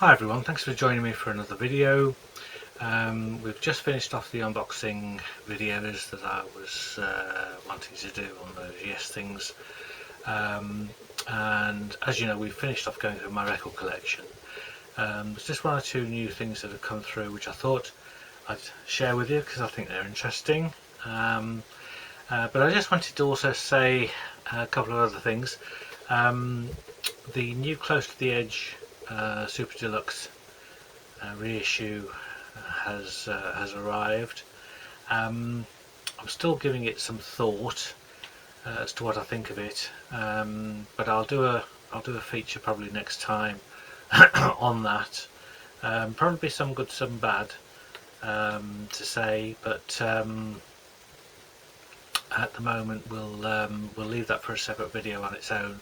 Hi everyone, thanks for joining me for another video. We've just finished off the unboxing videos that I was wanting to do on those Yes things, and as you know, we've finished off going through my record collection. There's just one or two new things that have come through which I thought I'd share with you because I think they're interesting, but I just wanted to also say a couple of other things. The new Close to the Edge Super Deluxe reissue has arrived. I'm still giving it some thought as to what I think of it, but I'll do a feature probably next time on that. Probably some good, some bad to say, but at the moment we'll leave that for a separate video on its own.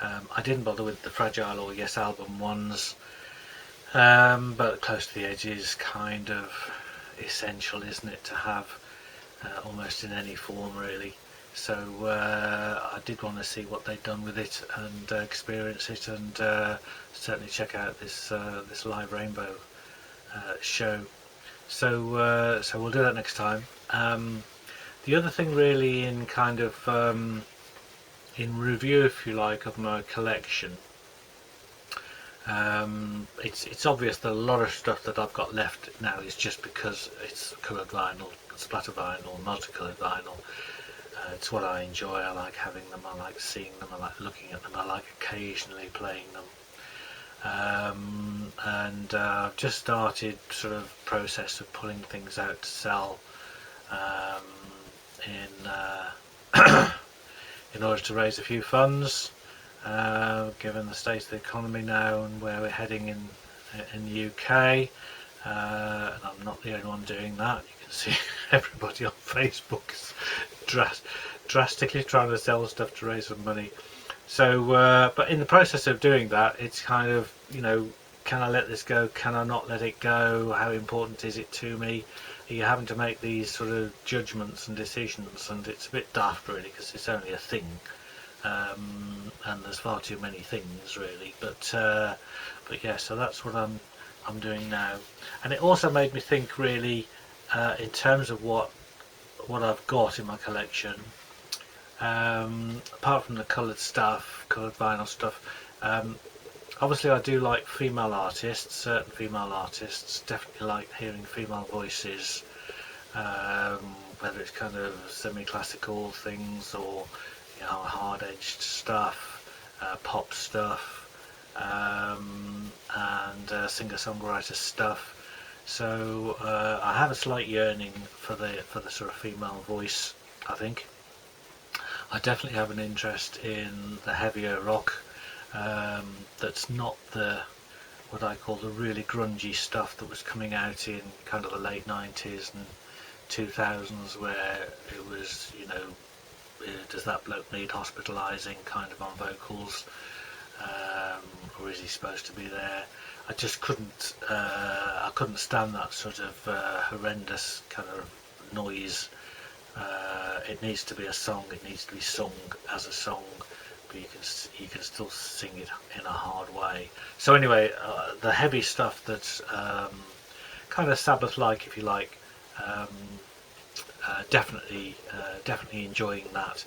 I didn't bother with the Fragile or Yes album ones, but Close to the Edge is kind of essential, isn't it, to have almost in any form really. So I did want to see what they'd done with it and experience it, and certainly check out this this Live Rainbow show. So we'll do that next time. The other thing really in kind of in review, if you like, of my collection, it's obvious that a lot of stuff that I've got left now is just because it's coloured vinyl, splatter vinyl, multicoloured vinyl. It's what I enjoy. I like having them, I like seeing them, I like looking at them, I like occasionally playing them. And I've just started sort of process of pulling things out to sell in order to raise a few funds, given the state of the economy now and where we're heading in the UK. And I'm not the only one doing that. You can see everybody on Facebook is drastically trying to sell stuff to raise some money. So, but in the process of doing that, it's kind of, you know, can I let this go? Can I not let it go? How important is it to me? You're having to make these sort of judgments and decisions, and it's a bit daft really because it's only a thing, and there's far too many things really. But yeah, so that's what I'm doing now, and it also made me think really in terms of what I've got in my collection. Apart from the coloured stuff, coloured vinyl stuff, obviously I do like female artists, certain female artists, definitely like hearing female voices, whether it's kind of semi-classical things or, you know, hard-edged stuff, pop stuff, and singer-songwriter stuff. So I have a slight yearning for the sort of female voice, I think. I definitely have an interest in the heavier rock, that's not the what I call the really grungy stuff that was coming out in kind of the late 90s and 2000s, where it was, you know, does that bloke need hospitalising kind of on vocals, or is he supposed to be there? I just couldn't I couldn't stand that sort of horrendous kind of noise. It needs to be a song, it needs to be sung as a song, but you can still sing it in a hard way. So anyway, the heavy stuff that's kind of Sabbath-like, if you like, definitely enjoying that.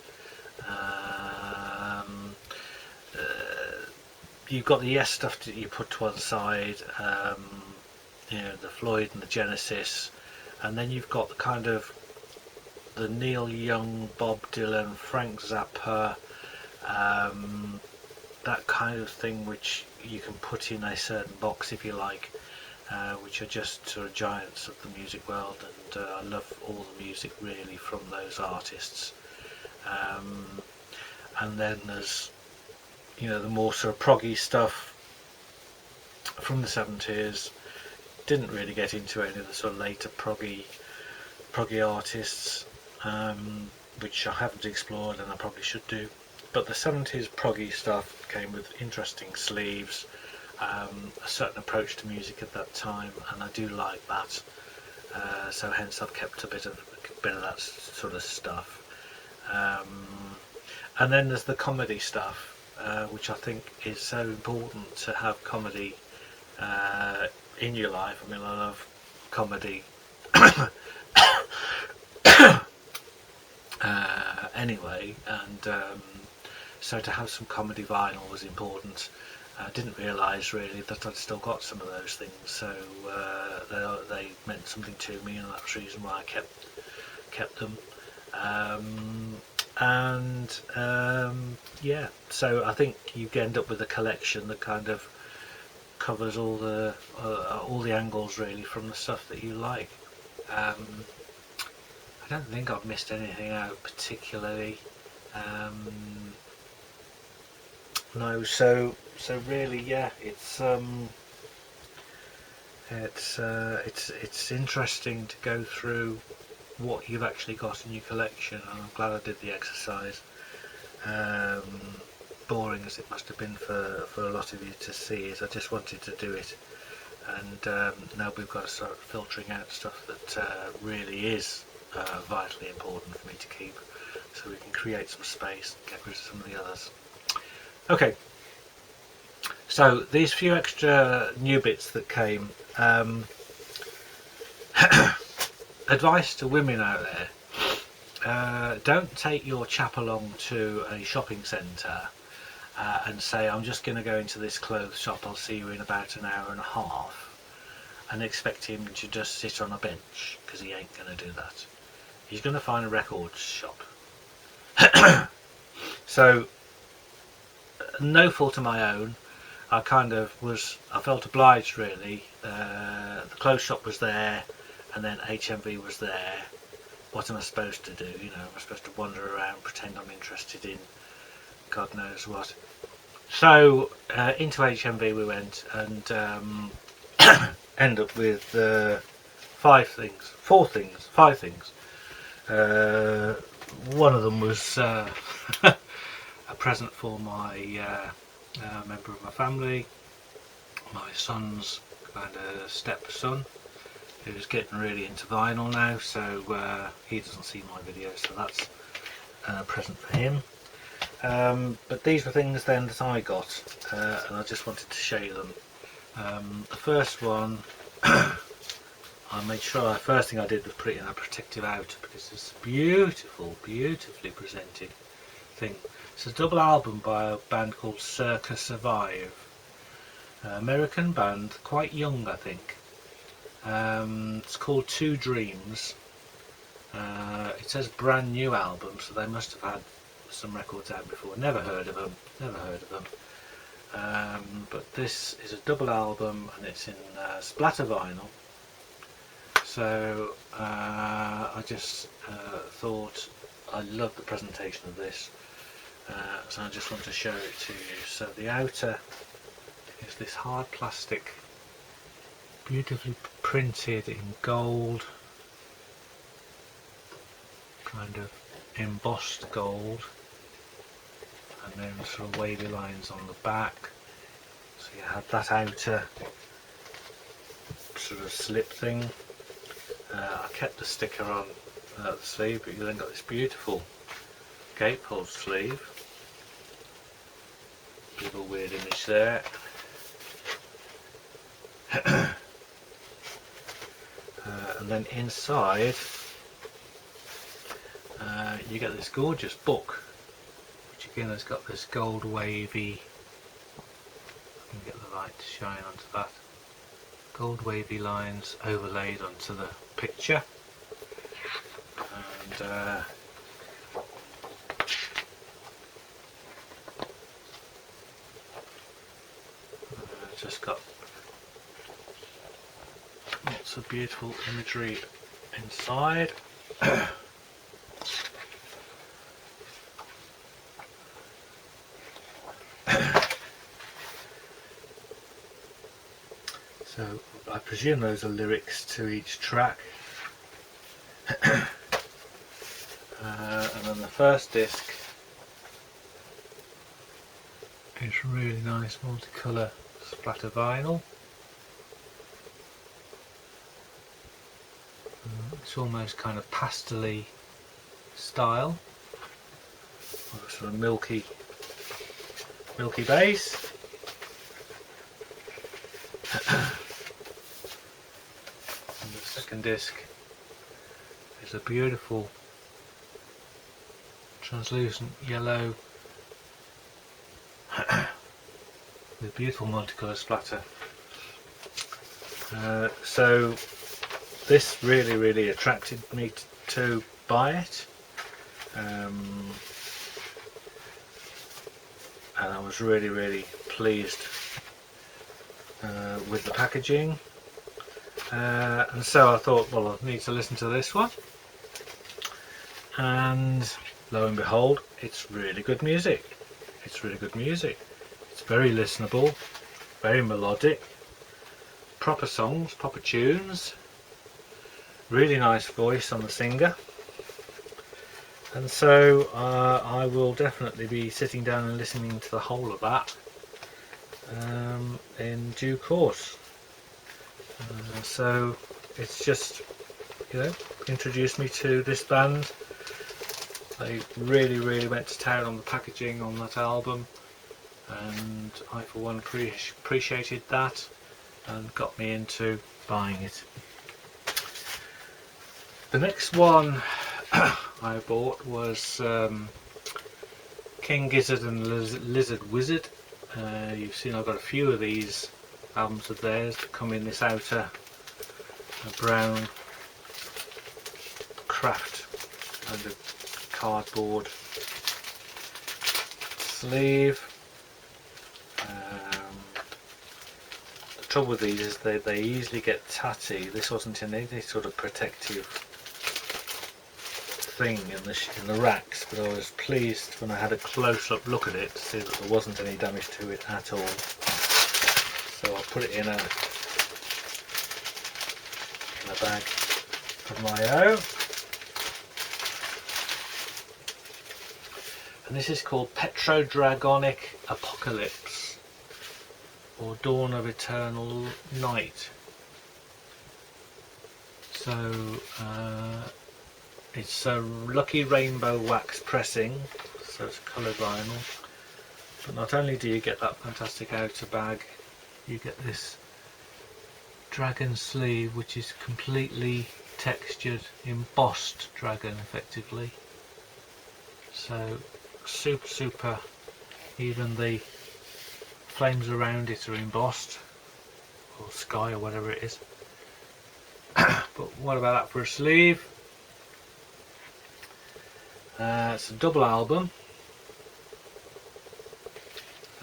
You've got the Yes stuff that you put to one side, you know, the Floyd and the Genesis, and then you've got the kind of the Neil Young, Bob Dylan, Frank Zappa, that kind of thing, which you can put in a certain box if you like, which are just sort of giants of the music world, and I love all the music really from those artists. And then there's, you know, the more sort of proggy stuff from the 70s. Didn't really get into any of the sort of later proggy artists, which I haven't explored and I probably should do. But the 70s proggy stuff came with interesting sleeves, a certain approach to music at that time, and I do like that. So hence I've kept a bit of that sort of stuff. And then there's the comedy stuff, which I think is so important to have comedy in your life. I mean, I love comedy anyway, and so to have some comedy vinyl was important. I didn't realise really that I'd still got some of those things, so they meant something to me, and that's the reason why I kept them. Yeah, so I think you end up with a collection that kind of covers all the angles really from the stuff that you like. I don't think I've missed anything out particularly. No, so really, yeah, it's interesting to go through what you've actually got in your collection, and I'm glad I did the exercise. Boring as it must have been for a lot of you to see it, I just wanted to do it, and now we've got to start filtering out stuff that really is vitally important for me to keep, so we can create some space and get rid of some of the others. Okay, so these few extra new bits that came, advice to women out there: don't take your chap along to a shopping centre and say, I'm just going to go into this clothes shop, I'll see you in about an hour and a half, and expect him to just sit on a bench, because he ain't going to do that. He's going to find a record shop. So, no fault of my own, I felt obliged really. The clothes shop was there, and then HMV was there. What am I supposed to do? You know, am I supposed to wander around, pretend I'm interested in God knows what? So into HMV we went, and end up with five things. One of them was a present for my member of my family, my son's kind of stepson, who's getting really into vinyl now, so he doesn't see my videos, so that's a present for him. But these were things then that I got, and I just wanted to show you them. The first one, I made sure the first thing I did was put it in a protective outer, because it's a beautifully presented thing. It's a double album by a band called Circa Survive, American band, quite young I think. It's called Two Dreams. It says brand new album, so they must have had some records out before. Never heard of them. But this is a double album, and it's in splatter vinyl. So I just thought I love the presentation of this, so I just want to show it to you. So the outer is this hard plastic, beautifully printed in gold, kind of embossed gold, and then sort of wavy lines on the back. So you have that outer sort of slip thing. I kept the sticker on the sleeve, but you then got this beautiful gatefold sleeve. Little weird image there. And then inside you get this gorgeous book, which again has got this gold wavy, I can get the light to shine onto that, gold wavy lines overlaid onto the picture, and just got lots of beautiful imagery inside. So I presume those are lyrics to each track. And then the first disc is really nice multicolour splatter vinyl. It's almost kind of pastel-y style, sort of milky base. And the second disc is a beautiful translucent yellow with beautiful multicolour splatter. So this really attracted me to buy it, and I was really pleased with the packaging, and so I thought, well, I need to listen to this one, and lo and behold, it's really good music. It's really good music. It's very listenable, very melodic, proper songs, proper tunes, really nice voice on the singer, and so I will definitely be sitting down and listening to the whole of that in due course. So it's just, introduced me to this band. They really went to town on the packaging on that album, and I for one appreciated that and got me into buying it. The next one I bought was King Gizzard and Lizard Wizard. You've seen I've got a few of these albums of theirs that come in this outer brown craft kind of cardboard sleeve. The trouble with these is they easily get tatty. This wasn't in any sort of protective thing in the racks, but I was pleased when I had a close-up look at it to see that there wasn't any damage to it at all. So I'll put it in a bag of my own. And this is called Petrodragonic Apocalypse, or Dawn of Eternal Night. So it's a Lucky Rainbow wax pressing, so it's coloured vinyl. But not only do you get that fantastic outer bag, you get this dragon sleeve, which is completely textured, embossed dragon effectively. So super, even the flames around it are embossed, or sky or whatever it is. But what about that for a sleeve? It's a double album,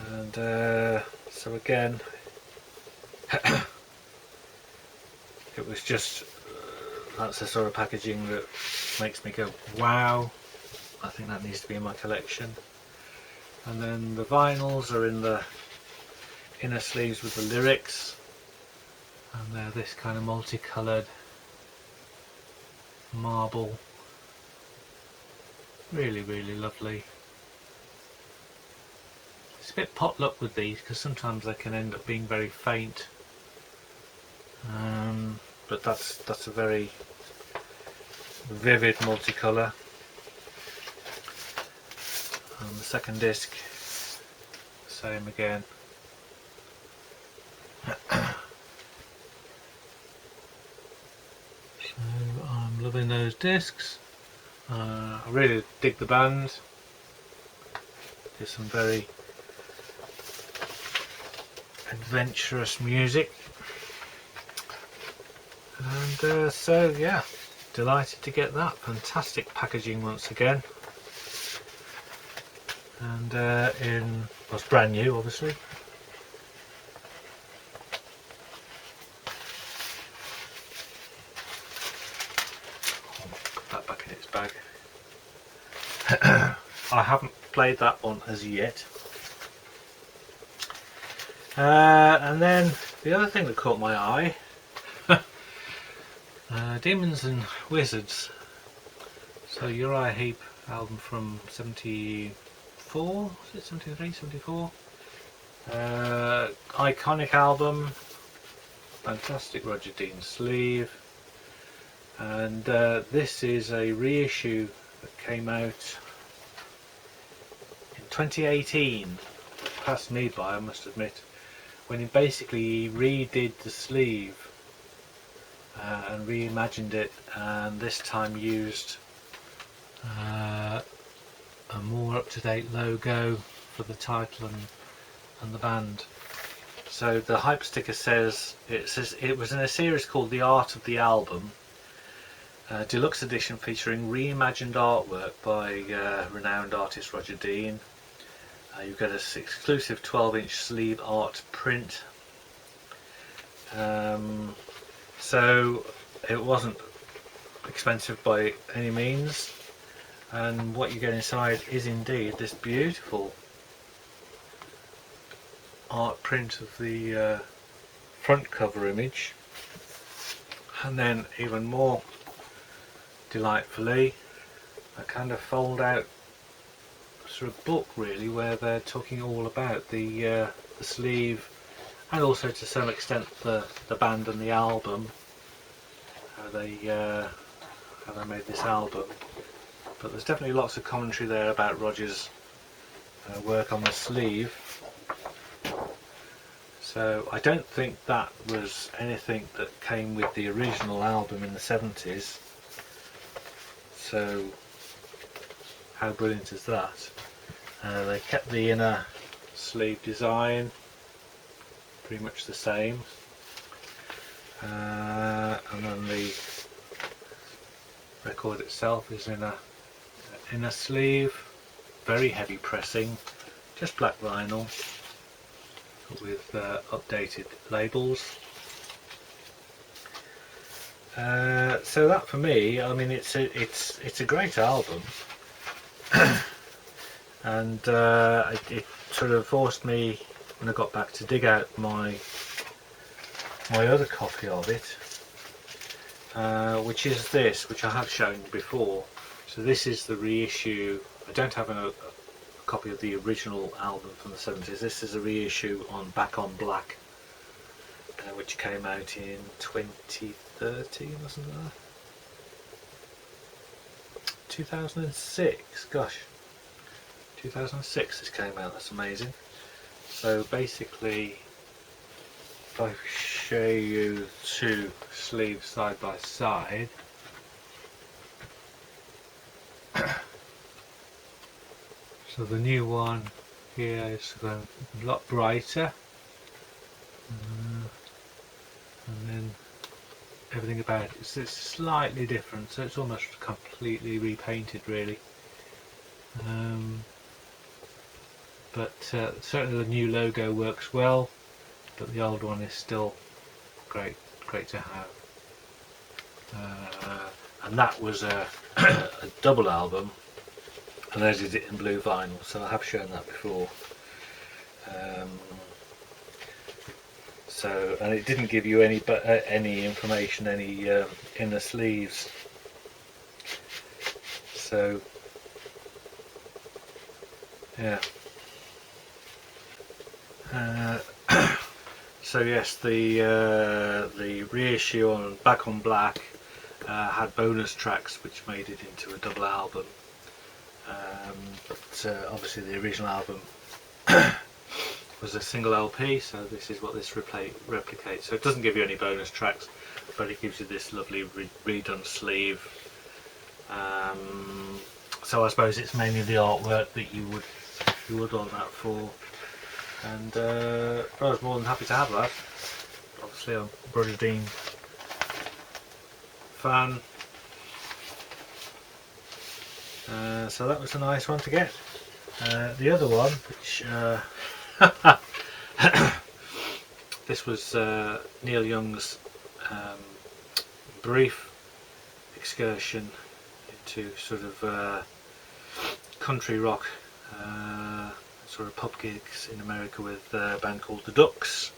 and so again it was just that's the sort of packaging that makes me go wow, I think that needs to be in my collection. And then the vinyls are in the inner sleeves with the lyrics, and they're this kind of multicoloured marble. Really lovely. It's a bit potluck with these because sometimes they can end up being very faint, but that's a very vivid multicolour. And the second disc, same again. So I'm loving those discs. I really dig the band. There's some very adventurous music, and so yeah, delighted to get that. Fantastic packaging once again, and well, it's brand new obviously. Put that back in its bag. I haven't played that one as yet. And then the other thing that caught my eye, Demons and Wizards. So Uriah Heep album from 74, is it 73, 74? Iconic album, fantastic Roger Dean sleeve, and this is a reissue that came out in 2018. Passed me by, I must admit. when he basically redid the sleeve and reimagined it, and this time used a more up-to-date logo for the title and the band. So the hype sticker says it was in a series called The Art of the Album, deluxe edition featuring reimagined artwork by renowned artist Roger Dean. You've got this exclusive 12-inch sleeve art print. So it wasn't expensive by any means, and what you get inside is indeed this beautiful art print of the front cover image, and then even more delightfully a kind of fold out sort of book, really, where they're talking all about the sleeve, and also to some extent the band and the album, how they made this album. But there's definitely lots of commentary there about Roger's work on the sleeve. So I don't think that was anything that came with the original album in the 70s. So how brilliant is that? They kept the inner sleeve design pretty much the same, and then the record itself is in a inner sleeve, very heavy pressing, just black vinyl with updated labels. So that for me, I mean, it's a great album, and it sort of forced me, when I got back, to dig out my other copy of it, which is this, which I have shown before. So this is the reissue. I don't have a copy of the original album from the 70s. This is a reissue on Back on Black, which came out in 2013, wasn't it? 2006, gosh, 2006 this came out. That's amazing. So basically, if I show you two sleeves side by side, so the new one here is a lot brighter, and then everything about it is slightly different, so it's almost completely repainted, really. But certainly the new logo works well, but the old one is still great to have. And that was a double album, and I did it in blue vinyl, so I have shown that before. So, and it didn't give you any information, any inner sleeves. So, yeah. So yes, the reissue on Back on Black had bonus tracks which made it into a double album, but obviously the original album was a single LP, so this is what this replicates. So it doesn't give you any bonus tracks, but it gives you this lovely redone sleeve. So I suppose it's mainly the artwork that you would want that for, and I was more than happy to have that. Obviously I'm a Roger Dean fan, so that was a nice one to get. The other one, which this was Neil Young's brief excursion into sort of country rock, sort of pub gigs in America with a band called the Ducks,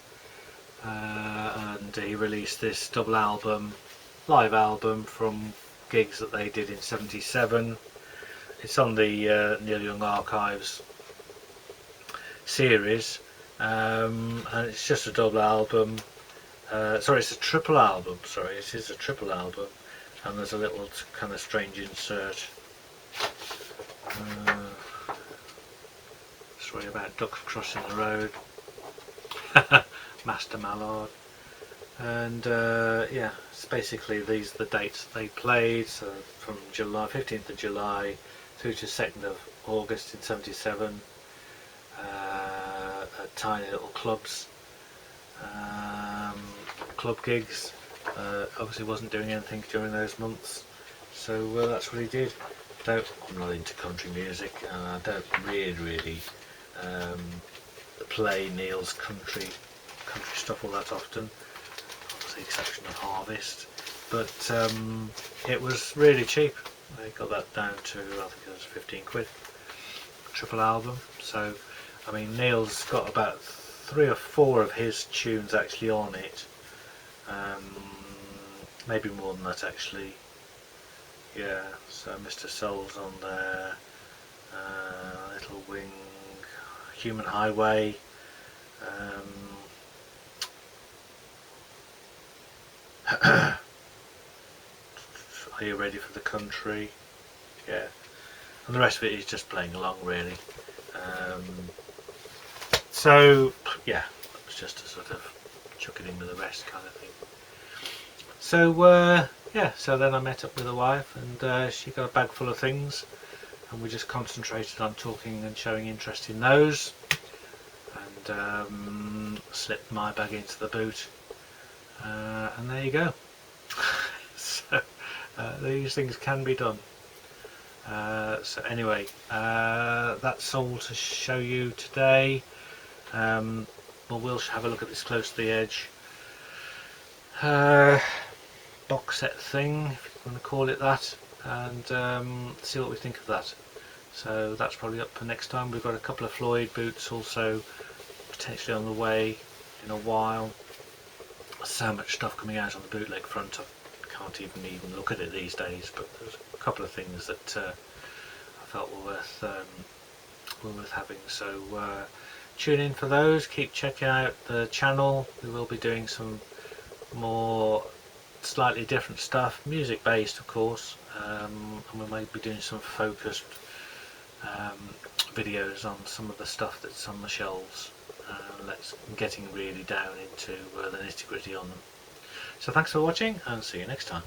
and he released this double album, live album from gigs that they did in '77. It's on the Neil Young Archives series, and it's just a double album. Sorry, it's a triple album. Sorry, it is a triple album, and there's a little kind of strange insert. Story about ducks crossing the road. Master Mallard. And yeah, it's basically these are the dates they played. So from July 15th of July through to 2nd of August in '77, at tiny little clubs, club gigs. Obviously wasn't doing anything during those months, so that's what he did. I'm not into country music, and I don't really um, play Neil's country stuff all that often, with the exception of Harvest. But it was really cheap. I got that down to, I think it was 15 quid, triple album. So I mean, Neil's got about 3 or 4 of his tunes actually on it, maybe more than that actually. Yeah, so Mr. Soul's on there, Little Wing, Human Highway, Are You Ready for the Country? Yeah, and the rest of it is just playing along really. So yeah, it was just to sort of chuck it in with the rest kind of thing. So yeah, so then I met up with the wife, and she got a bag full of things, and we just concentrated on talking and showing interest in those, and slipped my bag into the boot, and there you go. So these things can be done. So anyway, that's all to show you today. We'll have a look at this close to the edge box set thing, if you want to call it that, and see what we think of that. So that's probably up for next time. We've got a couple of Floyd boots also potentially on the way in a while. So much stuff coming out on the bootleg front, I can't even look at it these days, but there's a couple of things that I felt were worth having. So tune in for those, keep checking out the channel. We will be doing some more slightly different stuff, music based of course, and we might be doing some focused videos on some of the stuff that's on the shelves. Let's getting really down into the nitty gritty on them. So thanks for watching, and see you next time.